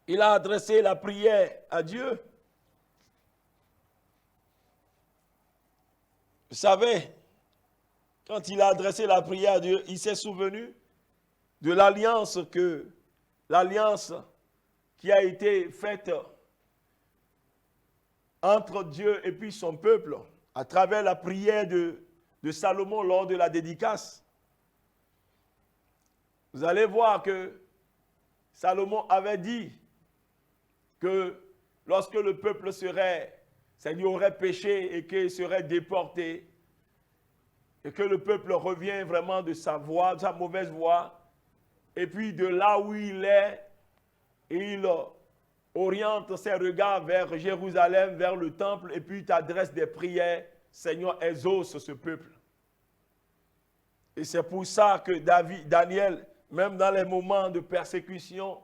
Speaker 1: il a adressé la prière à Dieu. Vous savez, quand il a adressé la prière à Dieu, il s'est souvenu de l'alliance qui a été faite entre Dieu et puis son peuple à travers la prière de Salomon lors de la dédicace. Vous allez voir que Salomon avait dit que lorsque le peuple aurait péché et qu'il serait déporté, et que le peuple revient vraiment de sa mauvaise voie, et puis de là où il est, il oriente ses regards vers Jérusalem, vers le temple, et puis il t'adresse des prières. Seigneur, exauce ce peuple. Et c'est pour ça que Daniel, même dans les moments de persécution,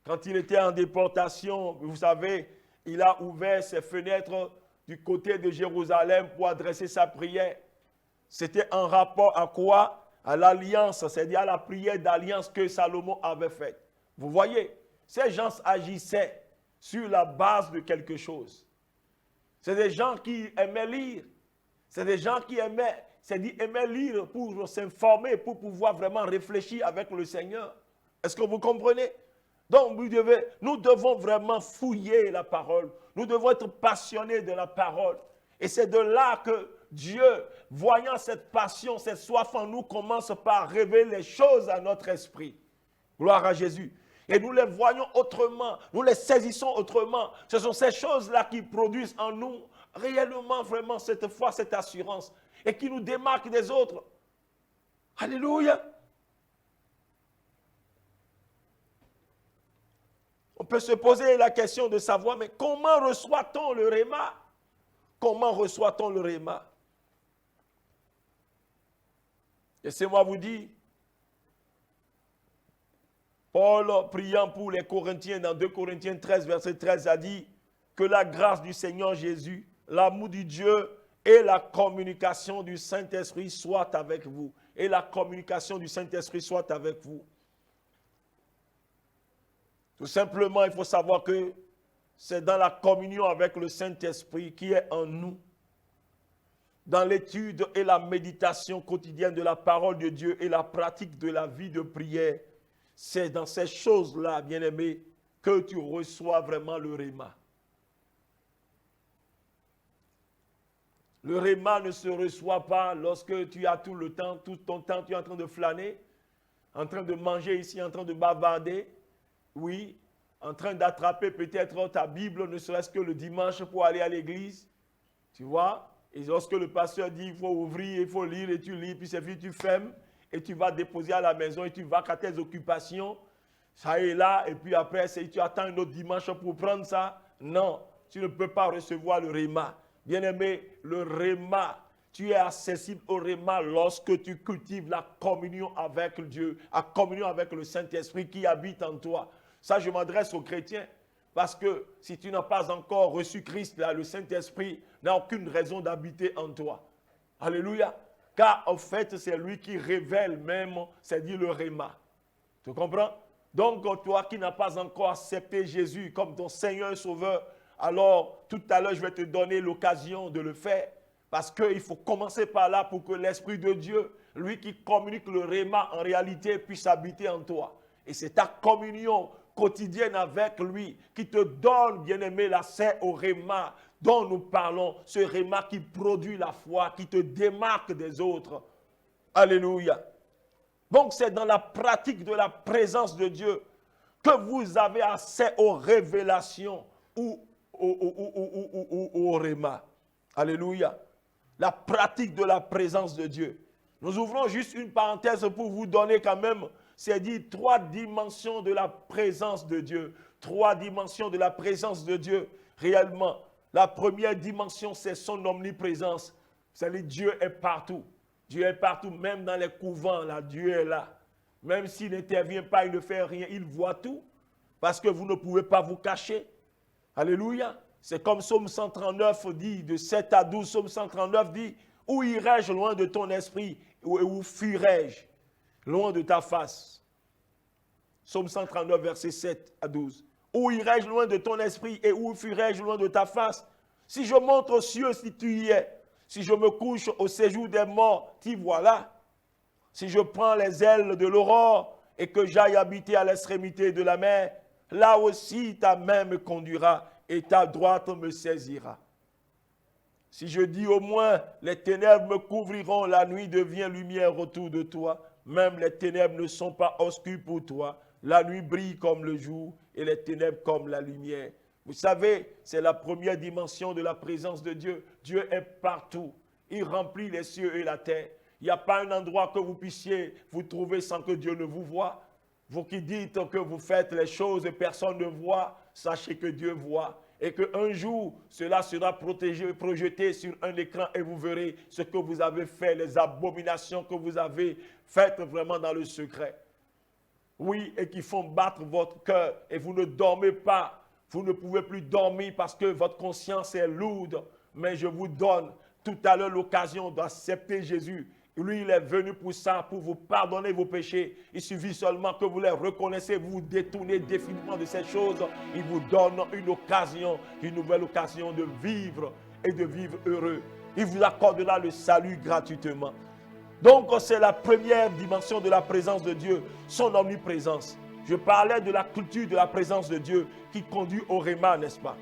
Speaker 1: quand il était en déportation, vous savez, il a ouvert ses fenêtres du côté de Jérusalem pour adresser sa prière. C'était en rapport à quoi? À l'alliance, c'est-à-dire à la prière d'alliance que Salomon avait faite. Vous voyez, ces gens agissaient sur la base de quelque chose. C'est des gens qui aimaient lire. C'est des gens qui aimaient lire pour s'informer, pour pouvoir vraiment réfléchir avec le Seigneur. Est-ce que vous comprenez? Donc, nous devons vraiment fouiller la parole. Nous devons être passionnés de la parole. Et c'est de là que Dieu, voyant cette passion, cette soif en nous, commence par révéler les choses à notre esprit. Gloire à Jésus. Et nous les voyons autrement, nous les saisissons autrement. Ce sont ces choses-là qui produisent en nous réellement, vraiment, cette foi, cette assurance. Et qui nous démarquent des autres. Alléluia. On peut se poser la question de savoir, mais comment reçoit-on le réma? Comment reçoit-on le réma? Laissez-moi vous dire, Paul, priant pour les Corinthiens, dans 2 Corinthiens 13, verset 13, a dit que la grâce du Seigneur Jésus, l'amour du Dieu et la communication du Saint-Esprit soient avec vous. Et la communication du Saint-Esprit soit avec vous. Tout simplement, il faut savoir que c'est dans la communion avec le Saint-Esprit qui est en nous, dans l'étude et la méditation quotidienne de la parole de Dieu et la pratique de la vie de prière. C'est dans ces choses-là, bien-aimés, que tu reçois vraiment le réma. Le réma ne se reçoit pas lorsque tu as tout ton temps, tu es en train de flâner, en train de manger ici, en train de bavarder. Oui, en train d'attraper peut-être ta Bible, ne serait-ce que le dimanche pour aller à l'église. Tu vois? Et lorsque le pasteur dit, il faut ouvrir, il faut lire, et tu lis, puis c'est fini, tu fermes, et tu vas déposer à la maison, et tu vas à tes occupations. Ça est là, et puis après, tu attends un autre dimanche pour prendre ça. Non, tu ne peux pas recevoir le réma. Bien-aimé, le réma, tu es accessible au réma lorsque tu cultives la communion avec Dieu, la communion avec le Saint-Esprit qui habite en toi. Ça, je m'adresse aux chrétiens, parce que si tu n'as pas encore reçu Christ, là, le Saint-Esprit n'a aucune raison d'habiter en toi. Alléluia. Car en fait, c'est lui qui révèle même, c'est-à-dire le réma. Tu comprends? Donc, toi qui n'as pas encore accepté Jésus comme ton Seigneur et Sauveur, alors tout à l'heure, je vais te donner l'occasion de le faire. Parce qu'il faut commencer par là pour que l'Esprit de Dieu, lui qui communique le réma en réalité, puisse habiter en toi. Et c'est ta communion quotidienne avec lui qui te donne, bien-aimé, l'accès au réma dont nous parlons. Ce réma qui produit la foi, qui te démarque des autres. Alléluia. Donc c'est dans la pratique de la présence de Dieu que vous avez accès aux révélations ou au Réma. Alléluia. La pratique de la présence de Dieu. Nous ouvrons juste une parenthèse pour vous donner quand même, c'est dit, 3 dimensions de la présence de Dieu. 3 dimensions de la présence de Dieu, réellement. La première dimension, c'est son omniprésence. Vous savez, Dieu est partout. Dieu est partout, même dans les couvents, là, Dieu est là. Même s'il n'intervient pas, il ne fait rien, il voit tout. Parce que vous ne pouvez pas vous cacher. Alléluia. C'est comme Psaume 139 dit, de 7 à 12, Psaume 139 dit, « Où irai-je loin de ton esprit, où fuirai-je loin de ta face ?» Psaume 139, versets 7 à 12. « Où irai-je loin de ton esprit et où fuirai-je loin de ta face? Si je monte aux cieux, si tu y es. Si je me couche au séjour des morts, t'y voilà. Si je prends les ailes de l'aurore et que j'aille habiter à l'extrémité de la mer, là aussi ta main me conduira et ta droite me saisira. Si je dis au moins, les ténèbres me couvriront, la nuit devient lumière autour de toi. Même les ténèbres ne sont pas obscures pour toi. La nuit brille comme le jour et les ténèbres comme la lumière. Vous savez, c'est la première dimension de la présence de Dieu. Dieu est partout. Il remplit les cieux et la terre. Il n'y a pas un endroit que vous puissiez vous trouver sans que Dieu ne vous voie. Vous qui dites que vous faites les choses et personne ne voit, sachez que Dieu voit. Et qu'un jour, cela sera projeté sur un écran et vous verrez ce que vous avez fait, les abominations que vous avez faites vraiment dans le secret. Oui, et qui font battre votre cœur et vous ne dormez pas. Vous ne pouvez plus dormir parce que votre conscience est lourde. Mais je vous donne tout à l'heure l'occasion d'accepter Jésus. Lui, il est venu pour ça, pour vous pardonner vos péchés. Il suffit seulement que vous les reconnaissiez, vous vous détournez définitivement de ces choses. Il vous donne une occasion, une nouvelle occasion de vivre et de vivre heureux. Il vous accordera le salut gratuitement. Donc, c'est la première dimension de la présence de Dieu, son omniprésence. Je parlais de la culture de la présence de Dieu qui conduit au Réma, n'est-ce pas?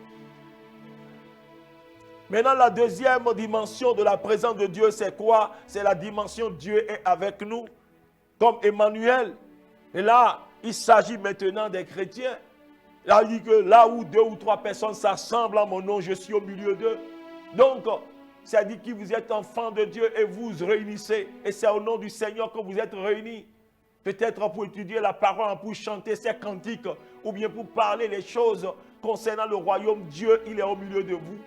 Speaker 1: Maintenant, la deuxième dimension de la présence de Dieu, c'est quoi? C'est la dimension Dieu est avec nous, comme Emmanuel. Et là, il s'agit maintenant des chrétiens. Là, il dit que là où 2 ou 3 personnes s'assemblent en mon nom, je suis au milieu d'eux. Donc, ça dit que vous êtes enfants de Dieu et vous vous réunissez. Et c'est au nom du Seigneur que vous êtes réunis. Peut-être pour étudier la parole, pour chanter ces cantiques, ou bien pour parler les choses concernant le royaume. Dieu, il est au milieu de vous.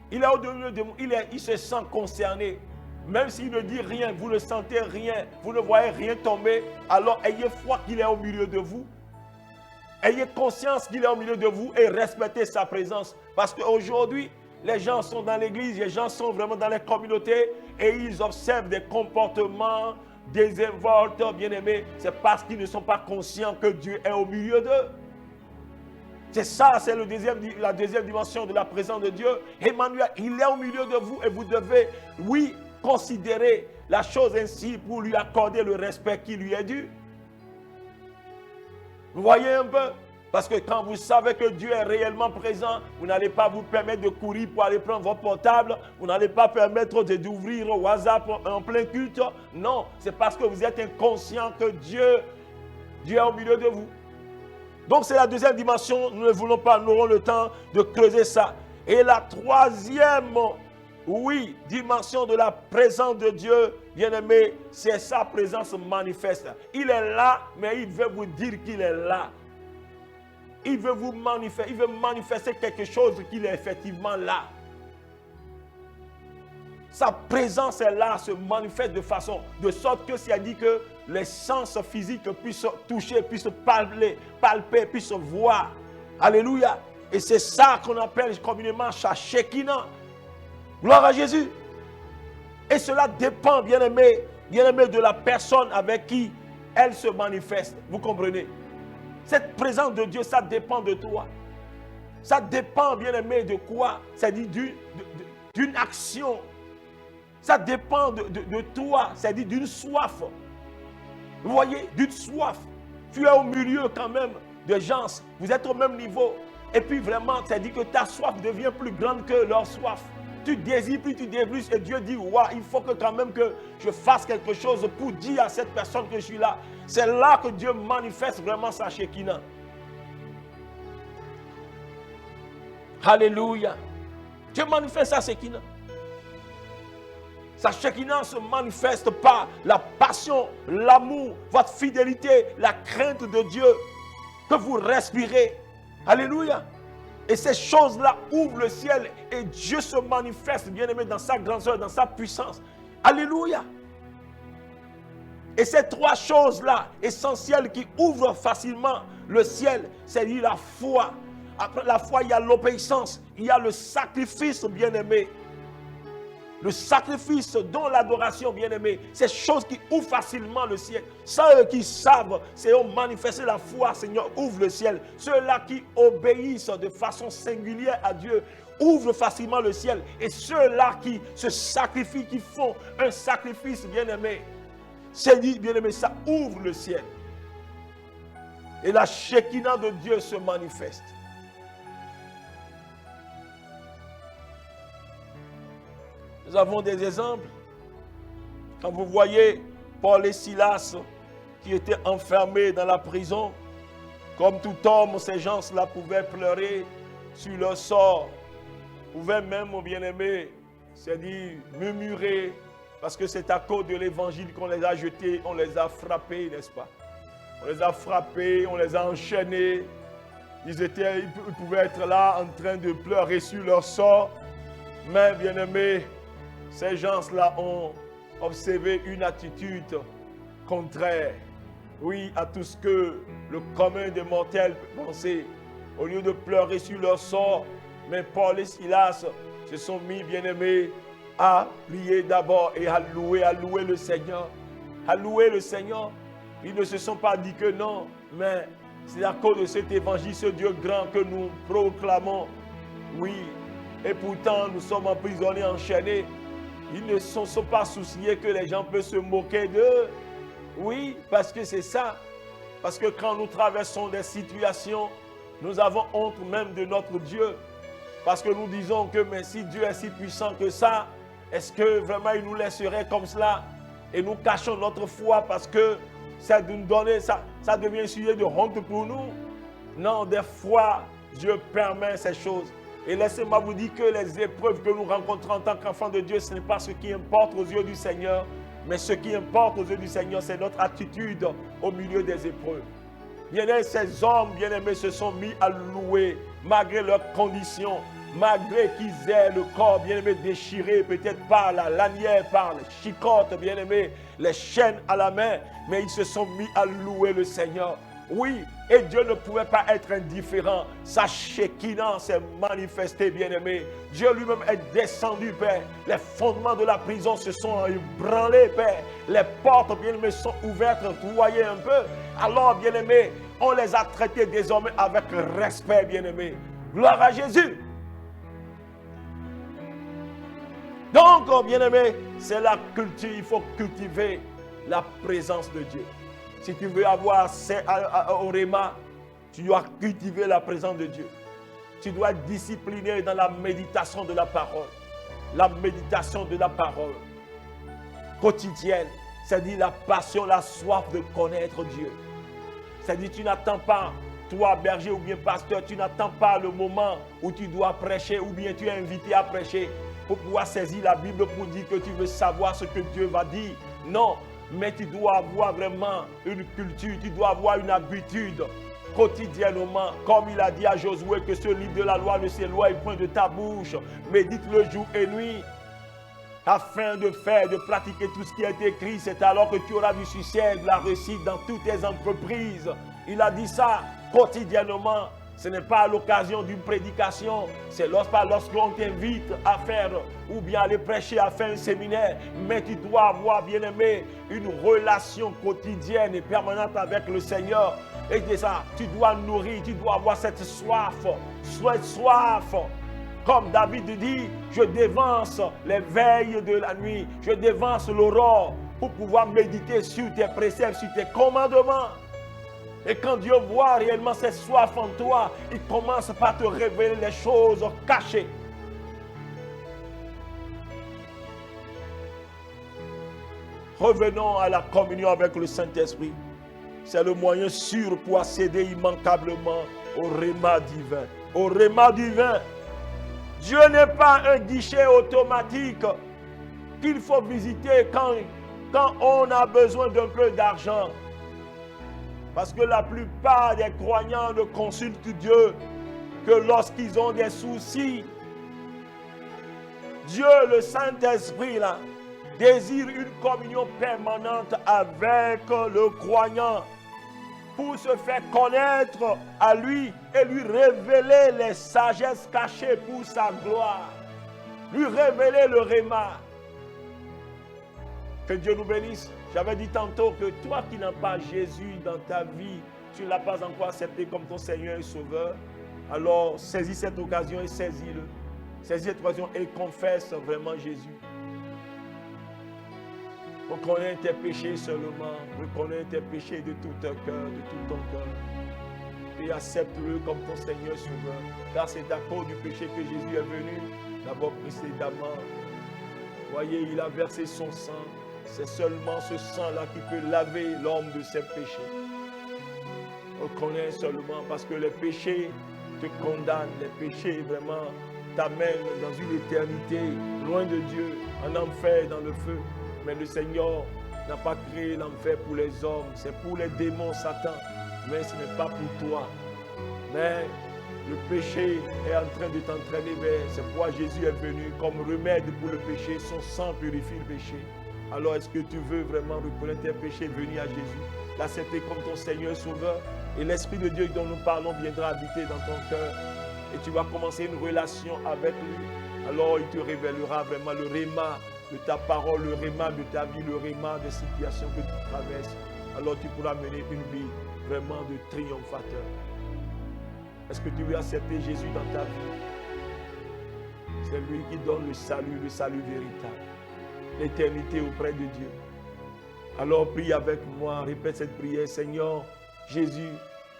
Speaker 1: Il est au milieu de vous, il se sent concerné. Même s'il ne dit rien, vous ne sentez rien, vous ne voyez rien tomber, alors ayez foi qu'il est au milieu de vous. Ayez conscience qu'il est au milieu de vous et respectez sa présence. Parce qu'aujourd'hui, les gens sont dans l'église, les gens sont vraiment dans les communautés et ils observent des comportements désinvoltes, bien-aimés. C'est parce qu'ils ne sont pas conscients que Dieu est au milieu d'eux. C'est ça, c'est la deuxième dimension de la présence de Dieu. Emmanuel, il est au milieu de vous et vous devez, oui, considérer la chose ainsi pour lui accorder le respect qui lui est dû. Vous voyez un peu? Parce que quand vous savez que Dieu est réellement présent, vous n'allez pas vous permettre de courir pour aller prendre votre portable. Vous n'allez pas permettre d'ouvrir WhatsApp en plein culte. Non, c'est parce que vous êtes inconscient que Dieu est au milieu de vous. Donc c'est la deuxième dimension, nous ne voulons pas, nous aurons le temps de creuser ça. Et la troisième, oui, dimension de la présence de Dieu, bien-aimé, c'est sa présence manifeste. Il est là, mais il veut vous dire qu'il est là. Il veut vous manifester, il veut manifester quelque chose qu'il est effectivement là. Sa présence est là, se manifeste de façon, de sorte que s'il a dit que les sens physiques puissent toucher, puissent palper, puissent voir. Alléluia. Et c'est ça qu'on appelle communément sa Shekinah. Gloire à Jésus. Et cela dépend, bien-aimé, de la personne avec qui elle se manifeste. Vous comprenez? Cette présence de Dieu, ça dépend de toi. Ça dépend, bien-aimé, de quoi? C'est-à-dire d'une action. Ça dépend de toi, c'est-à-dire d'une soif. Vous voyez, d'une soif. Tu es au milieu quand même de gens, vous êtes au même niveau. Et puis vraiment, c'est-à-dire que ta soif devient plus grande que leur soif. Tu désires plus, tu désires plus. Et Dieu dit, ouais, il faut que quand même que je fasse quelque chose pour dire à cette personne que je suis là. C'est là que Dieu manifeste vraiment sa Shekinah. Alléluia. Dieu manifeste sa Shekinah. Sa Shekinah se manifeste par la passion, l'amour, votre fidélité, la crainte de Dieu que vous respirez. Alléluia. Et ces choses-là ouvrent le ciel et Dieu se manifeste, bien-aimé, dans sa grandeur, dans sa puissance. Alléluia. Et ces trois choses-là, essentielles, qui ouvrent facilement le ciel, c'est-à-dire la foi. Après la foi, il y a l'obéissance, il y a le sacrifice, bien-aimé. Le sacrifice, dont l'adoration, bien-aimé, ces choses qui ouvrent facilement le ciel. Ceux qui savent, c'est manifester la foi, Seigneur, ouvre le ciel. Ceux-là qui obéissent de façon singulière à Dieu, ouvrent facilement le ciel. Et ceux-là qui se sacrifient, qui font un sacrifice, bien-aimé, c'est dit, bien-aimé, ça ouvre le ciel. Et la Shekinah de Dieu se manifeste. Nous avons des exemples. Quand vous voyez Paul et Silas qui étaient enfermés dans la prison, comme tout homme, ces gens-là pouvaient pleurer sur leur sort, pouvaient même, mon bien-aimé, c'est-à-dire murmurer, parce que c'est à cause de l'évangile qu'on les a jetés, on les a frappés, n'est-ce pas? On les a frappés, on les a enchaînés. Ils pouvaient être là en train de pleurer sur leur sort. Mais, bien-aimés, ces gens-là ont observé une attitude contraire, oui, à tout ce que le commun des mortels peut penser. Au lieu de pleurer sur leur sort, mais Paul et Silas se sont mis, bien-aimés, à prier d'abord et à louer le Seigneur. À louer le Seigneur. Ils ne se sont pas dit que non, mais c'est à cause de cet évangile, ce Dieu grand que nous proclamons. Oui, et pourtant nous sommes emprisonnés, enchaînés. Ils ne se sont pas souciés que les gens peuvent se moquer d'eux. Oui, parce que c'est ça. Parce que quand nous traversons des situations, nous avons honte même de notre Dieu. Parce que nous disons que mais si Dieu est si puissant que ça, est-ce que vraiment il nous laisserait comme cela? Et nous cachons notre foi parce que ça nous donne, ça devient un sujet de honte pour nous. Non, des fois, Dieu permet ces choses. Et laissez-moi vous dire que les épreuves que nous rencontrons en tant qu'enfants de Dieu, ce n'est pas ce qui importe aux yeux du Seigneur, mais ce qui importe aux yeux du Seigneur, c'est notre attitude au milieu des épreuves. Bien-aimés, ces hommes bien-aimés se sont mis à louer, malgré leurs conditions, malgré qu'ils aient le corps bien-aimé déchiré, peut-être par la lanière, par les chicottes, bien-aimés, les chaînes à la main, mais ils se sont mis à louer le Seigneur. Oui, et Dieu ne pouvait pas être indifférent. Sa Shekinah s'est manifestée, bien-aimé. Dieu lui-même est descendu, Père. Les fondements de la prison se sont ébranlés, Père. Les portes, bien-aimé, sont ouvertes. Vous voyez un peu. Alors, bien-aimé, on les a traités désormais avec respect, bien-aimé. Gloire à Jésus. Donc, bien-aimé, c'est la culture. Il faut cultiver la présence de Dieu. Si tu veux avoir accès au Réma, tu dois cultiver la présence de Dieu. Tu dois être discipliné dans la méditation de la parole. La méditation de la parole quotidienne, c'est-à-dire la passion, la soif de connaître Dieu. C'est-à-dire tu n'attends pas, toi berger ou bien pasteur, tu n'attends pas le moment où tu dois prêcher ou bien tu es invité à prêcher pour pouvoir saisir la Bible pour dire que tu veux savoir ce que Dieu va dire. Non. Mais tu dois avoir vraiment une culture, tu dois avoir une habitude quotidiennement. Comme il a dit à Josué que ce livre de la loi ne s'éloigne point de ta bouche. Médite-le jour et nuit afin de faire, de pratiquer tout ce qui est écrit. C'est alors que tu auras du succès, de la réussite dans toutes tes entreprises. Il a dit ça quotidiennement. Ce n'est pas à l'occasion d'une prédication, c'est lorsqu'on t'invite à faire ou bien aller prêcher, à faire un séminaire. Mais tu dois avoir, bien-aimé, une relation quotidienne et permanente avec le Seigneur. Et c'est ça, tu dois nourrir, tu dois avoir cette soif, soif. Comme David dit, je dévance les veilles de la nuit, je dévance l'aurore pour pouvoir méditer sur tes préceptes, sur tes commandements. Et quand Dieu voit réellement cette soif en toi, il commence par te révéler les choses cachées. Revenons à la communion avec le Saint-Esprit. C'est le moyen sûr pour accéder immanquablement au réma divin. Au réma divin. Dieu n'est pas un guichet automatique qu'il faut visiter quand on a besoin d'un peu d'argent. Parce que la plupart des croyants ne consultent Dieu que lorsqu'ils ont des soucis. Dieu, le Saint-Esprit, là, désire une communion permanente avec le croyant pour se faire connaître à lui et lui révéler les sagesses cachées pour sa gloire. Lui révéler le réma. Que Dieu nous bénisse. J'avais dit tantôt que toi qui n'as pas Jésus dans ta vie, tu ne l'as pas encore accepté comme ton Seigneur et Sauveur, alors saisis cette occasion et saisis-le. Saisis cette occasion et confesse vraiment Jésus. Reconnais tes péchés seulement. Reconnais tes péchés de tout ton cœur, de tout ton cœur. Et accepte-le comme ton Seigneur et Sauveur. Car c'est à cause du péché que Jésus est venu d'abord précédemment. Voyez, il a versé son sang. C'est seulement ce sang-là qui peut laver l'homme de ses péchés. Reconnais seulement parce que les péchés te condamnent. Les péchés vraiment t'amènent dans une éternité loin de Dieu, en enfer, dans le feu. Mais le Seigneur n'a pas créé l'enfer pour les hommes. C'est pour les démons, Satan. Mais ce n'est pas pour toi. Mais le péché est en train de t'entraîner vers. C'est pourquoi Jésus est venu comme remède pour le péché. Son sang purifie le péché. Alors est-ce que tu veux vraiment reconnaître tes péchés, venir à Jésus, l'accepter comme ton Seigneur et Sauveur, et l'Esprit de Dieu dont nous parlons viendra habiter dans ton cœur et tu vas commencer une relation avec lui. Alors il te révélera vraiment le réma de ta parole, le réma de ta vie, le réma des situations que tu traverses. Alors tu pourras mener une vie vraiment de triomphateur. Est-ce que tu veux accepter Jésus dans ta vie? C'est lui qui donne le salut véritable. L'éternité auprès de Dieu. Alors prie avec moi, répète cette prière. Seigneur Jésus,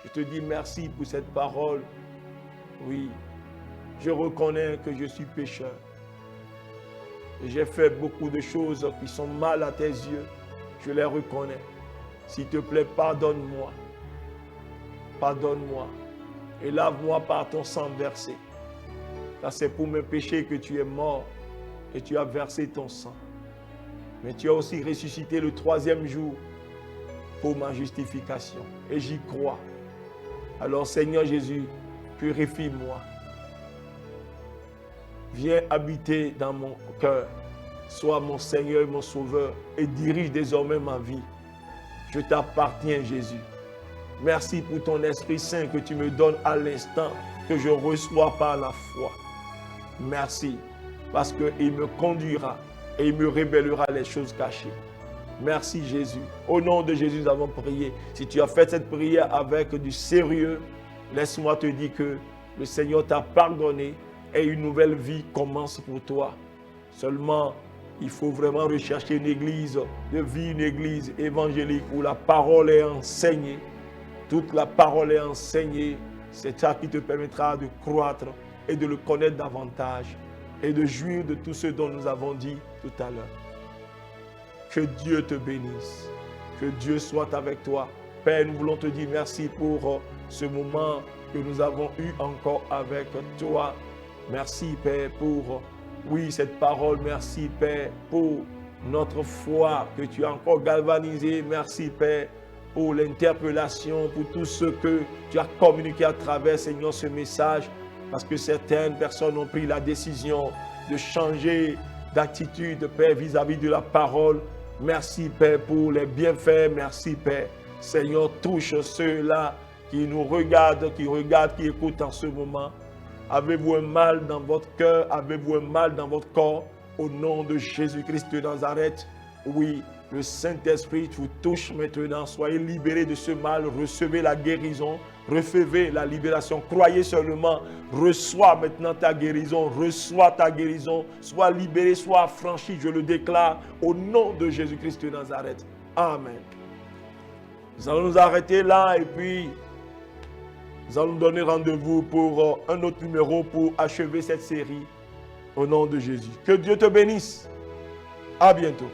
Speaker 1: je te dis merci pour cette parole. Oui, je reconnais que je suis pécheur. Et j'ai fait beaucoup de choses qui sont mal à tes yeux. Je les reconnais. S'il te plaît, pardonne-moi. Pardonne-moi. Et lave-moi par ton sang versé. Car c'est pour mes péchés que tu es mort et tu as versé ton sang. Mais tu as aussi ressuscité le 3e jour pour ma justification. Et j'y crois. Alors Seigneur Jésus, purifie-moi. Viens habiter dans mon cœur. Sois mon Seigneur et mon Sauveur. Et dirige désormais ma vie. Je t'appartiens Jésus. Merci pour ton Esprit Saint que tu me donnes à l'instant, que je reçois par la foi. Merci. Parce qu'il me conduira. Et il me révélera les choses cachées. Merci Jésus. Au nom de Jésus, nous avons prié. Si tu as fait cette prière avec du sérieux, laisse-moi te dire que le Seigneur t'a pardonné et une nouvelle vie commence pour toi. Seulement, il faut vraiment rechercher une église de vie, une église évangélique où la parole est enseignée. Toute la parole est enseignée. C'est ça qui te permettra de croître et de le connaître davantage et de jouir de tout ce dont nous avons dit tout à l'heure. Que Dieu te bénisse. Que Dieu soit avec toi. Père, nous voulons te dire merci pour ce moment que nous avons eu encore avec toi. Merci, Père, pour, cette parole. Merci, Père, pour notre foi que tu as encore galvanisée. Merci, Père, pour l'interpellation, pour tout ce que tu as communiqué à travers, Seigneur, ce message. Parce que certaines personnes ont pris la décision de changer d'attitude, Père, vis-à-vis de la parole. Merci, Père, pour les bienfaits. Merci, Père. Seigneur, touche ceux-là qui nous regardent, qui écoutent en ce moment. Avez-vous un mal dans votre cœur? Avez-vous un mal dans votre corps? Au nom de Jésus-Christ de Nazareth, oui, le Saint-Esprit vous touche maintenant. Soyez libérés de ce mal. Recevez la guérison. Recevez la libération. Croyez seulement. Reçois maintenant ta guérison. Reçois ta guérison. Sois libéré, sois affranchi. Je le déclare au nom de Jésus-Christ de Nazareth. Amen. Nous allons nous arrêter là et puis nous allons nous donner rendez-vous pour un autre numéro pour achever cette série au nom de Jésus. Que Dieu te bénisse. À bientôt.